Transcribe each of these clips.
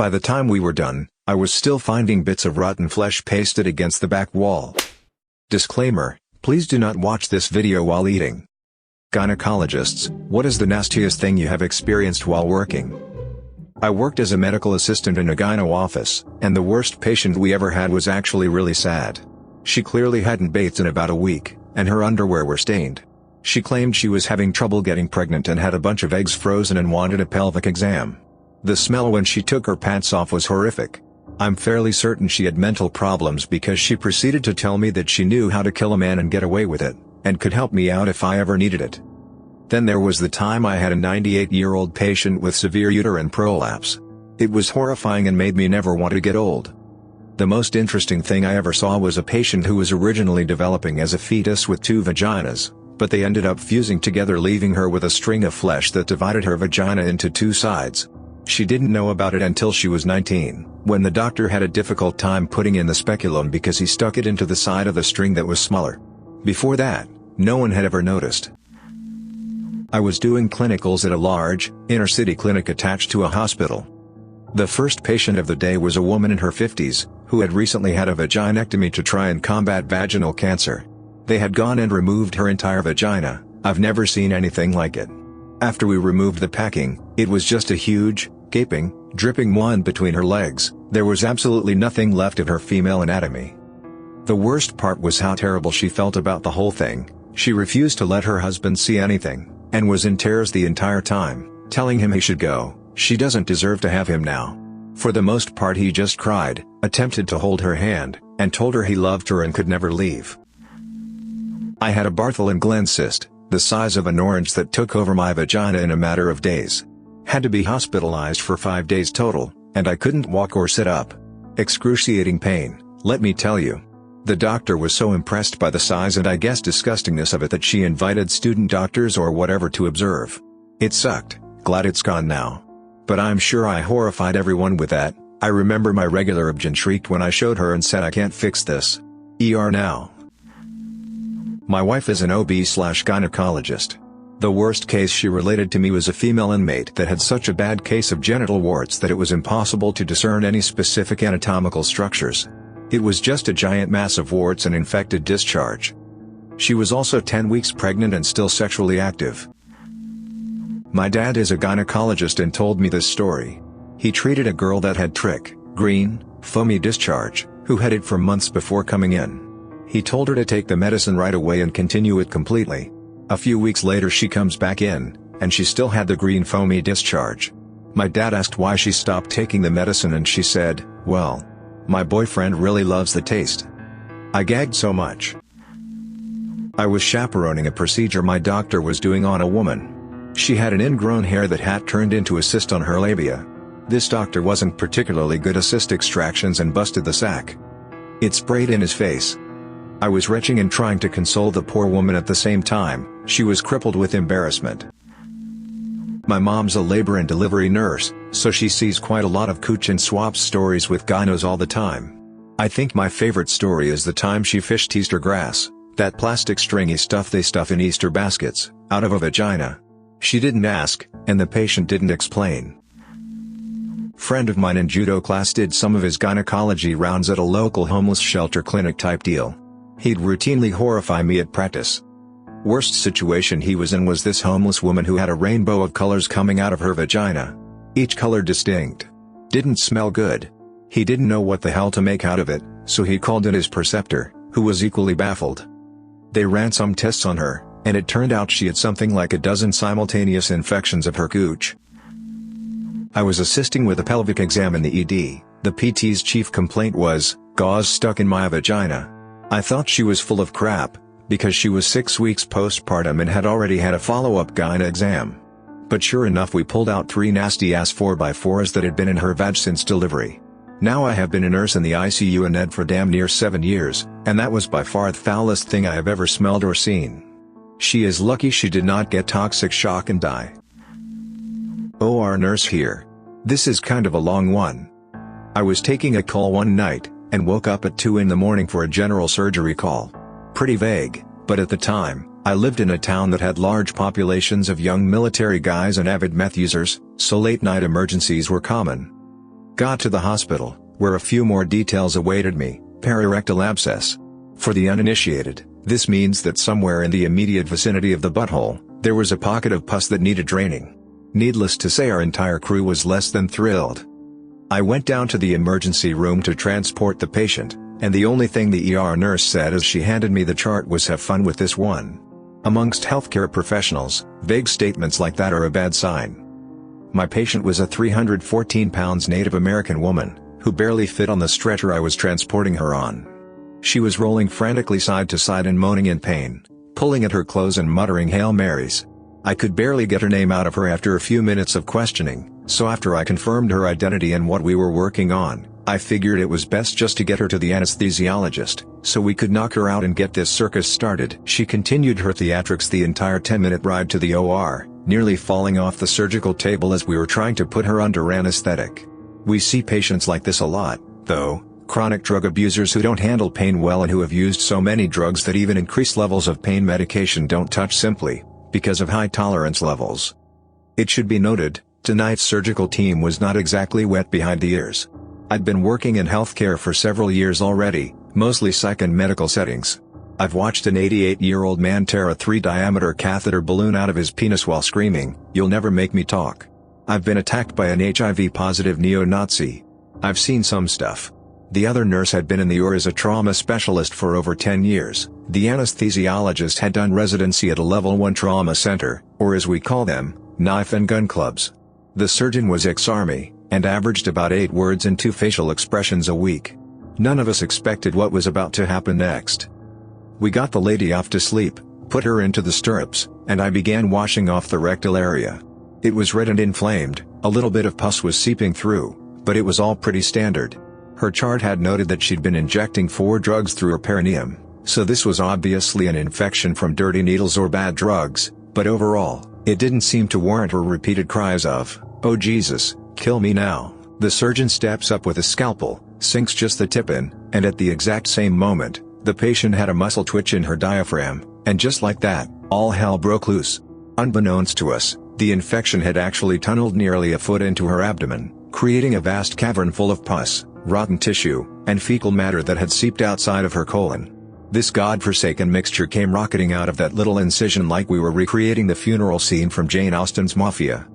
By the time we were done, I was still finding bits of rotten flesh pasted against the back wall. Disclaimer: please do not watch this video while eating. Gynecologists, what is the nastiest thing you have experienced while working? I worked as a medical assistant in a gyno office, and the worst patient we ever had was actually really sad. She clearly hadn't bathed in about a week, and her underwear were stained. She claimed she was having trouble getting pregnant and had a bunch of eggs frozen and wanted a pelvic exam. The smell when she took her pants off was horrific. I'm fairly certain she had mental problems because she proceeded to tell me that she knew how to kill a man and get away with it, and could help me out if I ever needed it. Then there was the time I had a 98-year-old patient with severe uterine prolapse. It was horrifying and made me never want to get old. The most interesting thing I ever saw was a patient who was originally developing as a fetus with two vaginas, but they ended up fusing together, leaving her with a string of flesh that divided her vagina into two sides. She didn't know about it until she was 19, when the doctor had a difficult time putting in the speculum because he stuck it into the side of the string that was smaller. Before that, no one had ever noticed. I was doing clinicals at a large, inner-city clinic attached to a hospital. The first patient of the day was a woman in her 50s, who had recently had a vaginectomy to try and combat vaginal cancer. They had gone and removed her entire vagina. I've never seen anything like it. After we removed the packing, it was just a huge, gaping, dripping wand between her legs. There was absolutely nothing left of her female anatomy. The worst part was how terrible she felt about the whole thing. She refused to let her husband see anything, and was in tears the entire time, telling him he should go. She doesn't deserve to have him now. For the most part he just cried, attempted to hold her hand, and told her he loved her and could never leave. I had a Barthel and Glenn cyst, the size of an orange, that took over my vagina in a matter of days. Had to be hospitalized for 5 days total, and I couldn't walk or sit up. Excruciating pain, let me tell you. The doctor was so impressed by the size and I guess disgustingness of it that she invited student doctors or whatever to observe. It sucked, glad it's gone now. But I'm sure I horrified everyone with that. I remember my regular obgyn shrieked when I showed her and said, "I can't fix this. ER now." My wife is an OB/gynecologist. The worst case she related to me was a female inmate that had such a bad case of genital warts that it was impossible to discern any specific anatomical structures. It was just a giant mass of warts and infected discharge. She was also 10 weeks pregnant and still sexually active. My dad is a gynecologist and told me this story. He treated a girl that had green, foamy discharge, who had it for months before coming in. He told her to take the medicine right away and continue it completely. A few weeks later she comes back in, and she still had the green foamy discharge. My dad asked why she stopped taking the medicine and she said, "Well, my boyfriend really loves the taste." I gagged so much. I was chaperoning a procedure my doctor was doing on a woman. She had an ingrown hair that had turned into a cyst on her labia. This doctor wasn't particularly good at cyst extractions and busted the sac. It sprayed in his face. I was retching and trying to console the poor woman at the same time. She was crippled with embarrassment. My mom's a labor and delivery nurse, so she sees quite a lot of cooch and swap stories with gynos all the time. I think my favorite story is the time she fished Easter grass, that plastic stringy stuff they stuff in Easter baskets, out of a vagina. She didn't ask, and the patient didn't explain. Friend of mine in judo class did some of his gynecology rounds at a local homeless shelter clinic type deal. He'd routinely horrify me at practice. Worst situation he was in was this homeless woman who had a rainbow of colors coming out of her vagina. Each color distinct. Didn't smell good. He didn't know what the hell to make out of it, so he called in his preceptor, who was equally baffled. They ran some tests on her, and it turned out she had something like a dozen simultaneous infections of her cooch. I was assisting with a pelvic exam in the ED. The PT's chief complaint was, "Gauze stuck in my vagina." I thought she was full of crap, because she was 6 weeks postpartum and had already had a follow-up gyne exam. But sure enough, we pulled out 3 nasty-ass 4x4s that had been in her vag since delivery. Now I have been a nurse in the ICU and ED for damn near 7 years, and that was by far the foulest thing I have ever smelled or seen. She is lucky she did not get toxic shock and die. OR nurse here. This is kind of a long one. I was taking a call one night, and woke up at 2 in the morning for a general surgery call. Pretty vague, but at the time, I lived in a town that had large populations of young military guys and avid meth users, so late night emergencies were common. Got to the hospital, where a few more details awaited me. Perirectal abscess. For the uninitiated, this means that somewhere in the immediate vicinity of the butthole, there was a pocket of pus that needed draining. Needless to say, our entire crew was less than thrilled. I went down to the emergency room to transport the patient, and the only thing the ER nurse said as she handed me the chart was, "Have fun with this one." Amongst healthcare professionals, vague statements like that are a bad sign. My patient was a 314 pounds Native American woman, who barely fit on the stretcher I was transporting her on. She was rolling frantically side to side and moaning in pain, pulling at her clothes and muttering Hail Marys. I could barely get her name out of her after a few minutes of questioning, so after I confirmed her identity and what we were working on, I figured it was best just to get her to the anesthesiologist, so we could knock her out and get this circus started. She continued her theatrics the entire 10-minute ride to the OR, nearly falling off the surgical table as we were trying to put her under anesthetic. We see patients like this a lot, though, chronic drug abusers who don't handle pain well and who have used so many drugs that even increased levels of pain medication don't touch, simply because of high tolerance levels. It should be noted, tonight's surgical team was not exactly wet behind the ears. I'd been working in healthcare for several years already, mostly psych and medical settings. I've watched an 88-year-old man tear a 3-diameter catheter balloon out of his penis while screaming, "You'll never make me talk." I've been attacked by an HIV-positive neo-Nazi. I've seen some stuff. The other nurse had been in the OR as a trauma specialist for over 10 years. The anesthesiologist had done residency at a level 1 trauma center, or as we call them, knife and gun clubs. The surgeon was ex-army, and averaged about 8 words and 2 facial expressions a week. None of us expected what was about to happen next. We got the lady off to sleep, put her into the stirrups, and I began washing off the rectal area. It was red and inflamed, a little bit of pus was seeping through, but it was all pretty standard. Her chart had noted that she'd been injecting 4 drugs through her perineum, so this was obviously an infection from dirty needles or bad drugs, but overall, it didn't seem to warrant her repeated cries of, "Oh Jesus, kill me now." The surgeon steps up with a scalpel, sinks just the tip in, and at the exact same moment, the patient had a muscle twitch in her diaphragm, and just like that, all hell broke loose. Unbeknownst to us, the infection had actually tunneled nearly a foot into her abdomen, creating a vast cavern full of pus, rotten tissue, and fecal matter that had seeped outside of her colon. This godforsaken mixture came rocketing out of that little incision like we were recreating the funeral scene from Jane Austen's Mafia.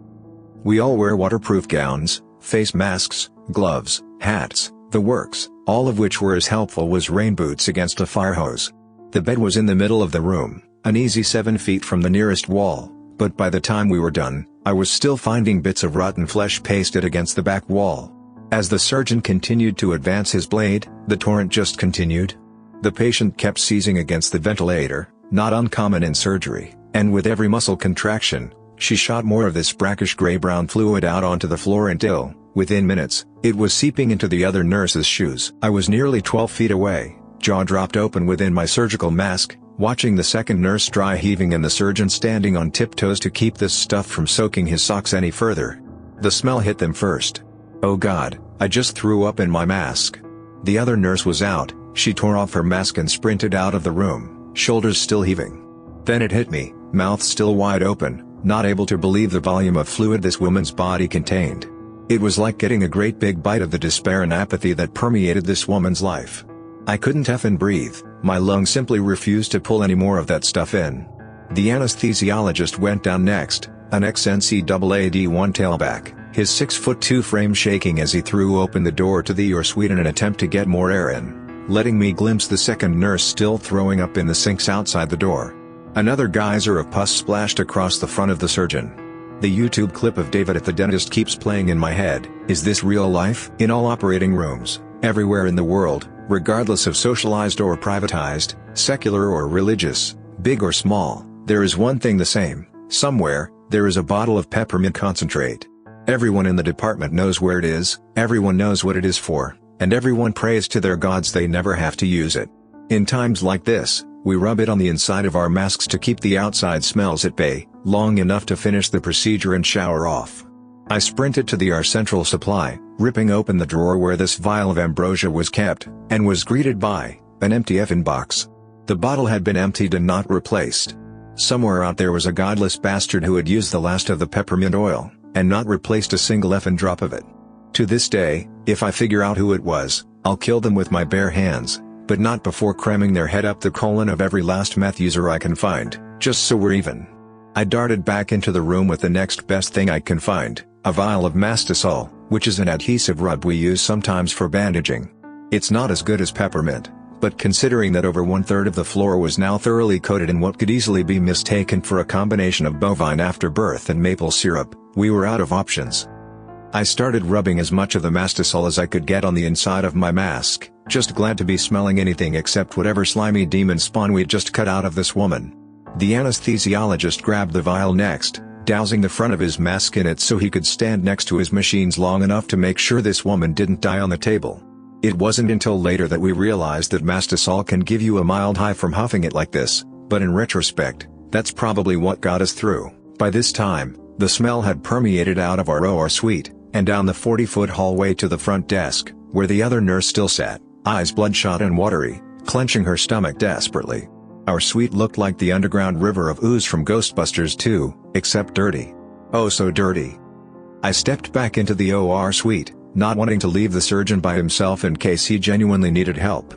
We all wear waterproof gowns, face masks, gloves, hats, the works, all of which were as helpful as rain boots against a fire hose. The bed was in the middle of the room, an easy 7 feet from the nearest wall, but by the time we were done, I was still finding bits of rotten flesh pasted against the back wall. As the surgeon continued to advance his blade, the torrent just continued. The patient kept seizing against the ventilator, not uncommon in surgery, and with every muscle contraction, she shot more of this brackish gray-brown fluid out onto the floor until, within minutes, it was seeping into the other nurse's shoes. I was nearly 12 feet away, jaw dropped open within my surgical mask, watching the second nurse dry heaving and the surgeon standing on tiptoes to keep this stuff from soaking his socks any further. The smell hit them first. Oh God, I just threw up in my mask. The other nurse was out, she tore off her mask and sprinted out of the room, shoulders still heaving. Then it hit me, mouth still wide open, not able to believe the volume of fluid this woman's body contained. It was like getting a great big bite of the despair and apathy that permeated this woman's life. I couldn't effing breathe, my lungs simply refused to pull any more of that stuff in. The anesthesiologist went down next, an ex-NCAA-D1 tailback, his 6'2" frame shaking as he threw open the door to the ER suite in an attempt to get more air in, letting me glimpse the second nurse still throwing up in the sinks outside the door. Another geyser of pus splashed across the front of the surgeon. The YouTube clip of David at the dentist keeps playing in my head. Is this real life? In all operating rooms, everywhere in the world, regardless of socialized or privatized, secular or religious, big or small, there is one thing the same: somewhere, there is a bottle of peppermint concentrate. Everyone in the department knows where it is, everyone knows what it is for, and everyone prays to their gods they never have to use it. In times like this, we rub it on the inside of our masks to keep the outside smells at bay, long enough to finish the procedure and shower off. I sprinted to the ER central supply, ripping open the drawer where this vial of ambrosia was kept, and was greeted by an empty effing box. The bottle had been emptied and not replaced. Somewhere out there was a godless bastard who had used the last of the peppermint oil, and not replaced a single effing drop of it. To this day, if I figure out who it was, I'll kill them with my bare hands, but not before cramming their head up the colon of every last meth user I can find, just so we're even. I darted back into the room with the next best thing I can find, a vial of Mastisol, which is an adhesive rub we use sometimes for bandaging. It's not as good as peppermint, but considering that over 1/3 of the floor was now thoroughly coated in what could easily be mistaken for a combination of bovine afterbirth and maple syrup, we were out of options. I started rubbing as much of the Mastisol as I could get on the inside of my mask, just glad to be smelling anything except whatever slimy demon spawn we'd just cut out of this woman. The anesthesiologist grabbed the vial next, dousing the front of his mask in it so he could stand next to his machines long enough to make sure this woman didn't die on the table. It wasn't until later that we realized that Mastisol can give you a mild high from huffing it like this, but in retrospect, that's probably what got us through. By this time, the smell had permeated out of our OR suite, and down the 40-foot hallway to the front desk, where the other nurse still sat, eyes bloodshot and watery, clenching her stomach desperately. Our suite looked like the underground river of ooze from Ghostbusters 2, except dirty. Oh, so dirty. I stepped back into the OR suite, not wanting to leave the surgeon by himself in case he genuinely needed help.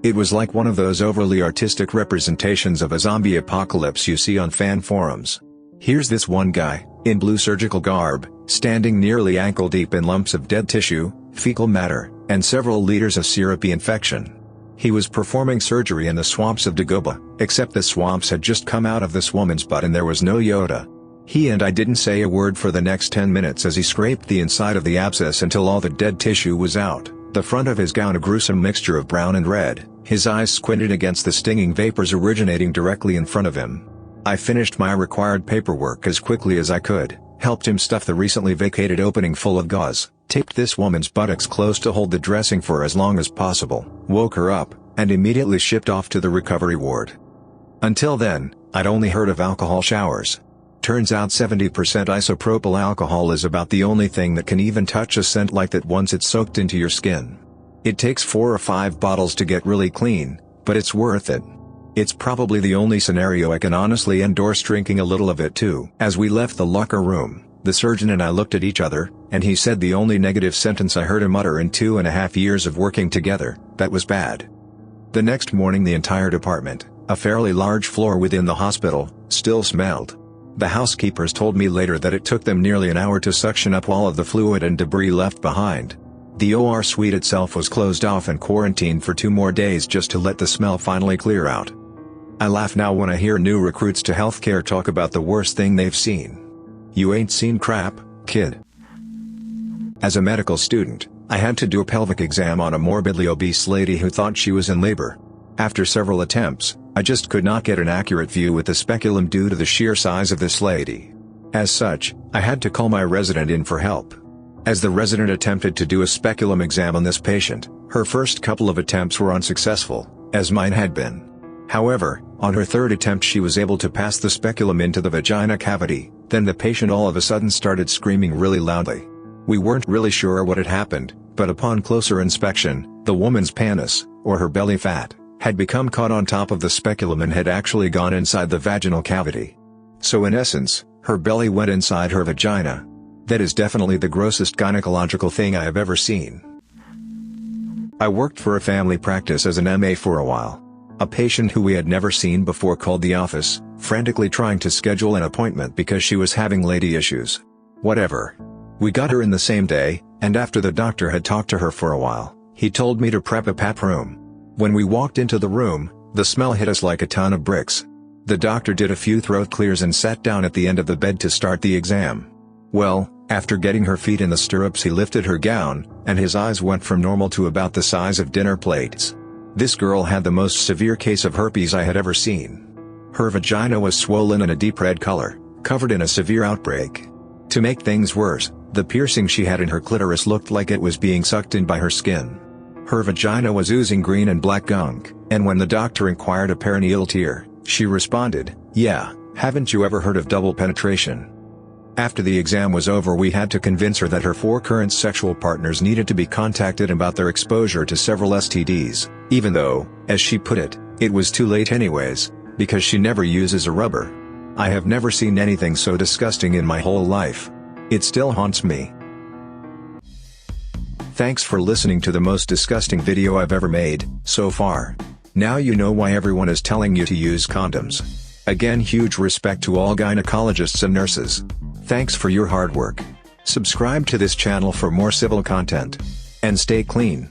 It was like one of those overly artistic representations of a zombie apocalypse you see on fan forums. Here's this one guy, in blue surgical garb, standing nearly ankle-deep in lumps of dead tissue, fecal matter, and several liters of syrupy infection. He was performing surgery in the swamps of Dagobah, except the swamps had just come out of this woman's butt and there was no Yoda. He and I didn't say a word for the next 10 minutes as he scraped the inside of the abscess until all the dead tissue was out, the front of his gown a gruesome mixture of brown and red, his eyes squinted against the stinging vapors originating directly in front of him. I finished my required paperwork as quickly as I could, helped him stuff the recently vacated opening full of gauze, taped this woman's buttocks close to hold the dressing for as long as possible, woke her up, and immediately shipped off to the recovery ward. Until then, I'd only heard of alcohol showers. Turns out 70% isopropyl alcohol is about the only thing that can even touch a scent like that once it's soaked into your skin. It takes 4 or 5 bottles to get really clean, but it's worth it. It's probably the only scenario I can honestly endorse drinking a little of it too. As we left the locker room, the surgeon and I looked at each other, and he said the only negative sentence I heard him utter in 2.5 years of working together, that was bad. The next morning the entire department, a fairly large floor within the hospital, still smelled. The housekeepers told me later that it took them nearly an hour to suction up all of the fluid and debris left behind. The OR suite itself was closed off and quarantined for 2 more days just to let the smell finally clear out. I laugh now when I hear new recruits to healthcare talk about the worst thing they've seen. You ain't seen crap, kid. As a medical student, I had to do a pelvic exam on a morbidly obese lady who thought she was in labor. After several attempts, I just could not get an accurate view with the speculum due to the sheer size of this lady. As such, I had to call my resident in for help. As the resident attempted to do a speculum exam on this patient, her first couple of attempts were unsuccessful, as mine had been. However, on her 3rd attempt she was able to pass the speculum into the vagina cavity, then the patient all of a sudden started screaming really loudly. We weren't really sure what had happened, but upon closer inspection, the woman's penis, or her belly fat, had become caught on top of the speculum and had actually gone inside the vaginal cavity. So in essence, her belly went inside her vagina. That is definitely the grossest gynecological thing I have ever seen. I worked for a family practice as an MA for a while. A patient who we had never seen before called the office, frantically trying to schedule an appointment because she was having lady issues. Whatever. We got her in the same day, and after the doctor had talked to her for a while, he told me to prep a pap room. When we walked into the room, the smell hit us like a ton of bricks. The doctor did a few throat clears and sat down at the end of the bed to start the exam. Well, after getting her feet in the stirrups he lifted her gown, and his eyes went from normal to about the size of dinner plates. This girl had the most severe case of herpes I had ever seen. Her vagina was swollen and a deep red color, covered in a severe outbreak. To make things worse, the piercing she had in her clitoris looked like it was being sucked in by her skin. Her vagina was oozing green and black gunk, and when the doctor inquired a perineal tear, she responded, "Yeah, haven't you ever heard of double penetration?" After the exam was over we had to convince her that her 4 current sexual partners needed to be contacted about their exposure to several STDs, even though, as she put it, it was too late anyways, because she never uses a rubber. I have never seen anything so disgusting in my whole life. It still haunts me. Thanks for listening to the most disgusting video I've ever made, so far. Now you know why everyone is telling you to use condoms. Again, huge respect to all gynecologists and nurses. Thanks for your hard work. Subscribe to this channel for more civil content. And stay clean.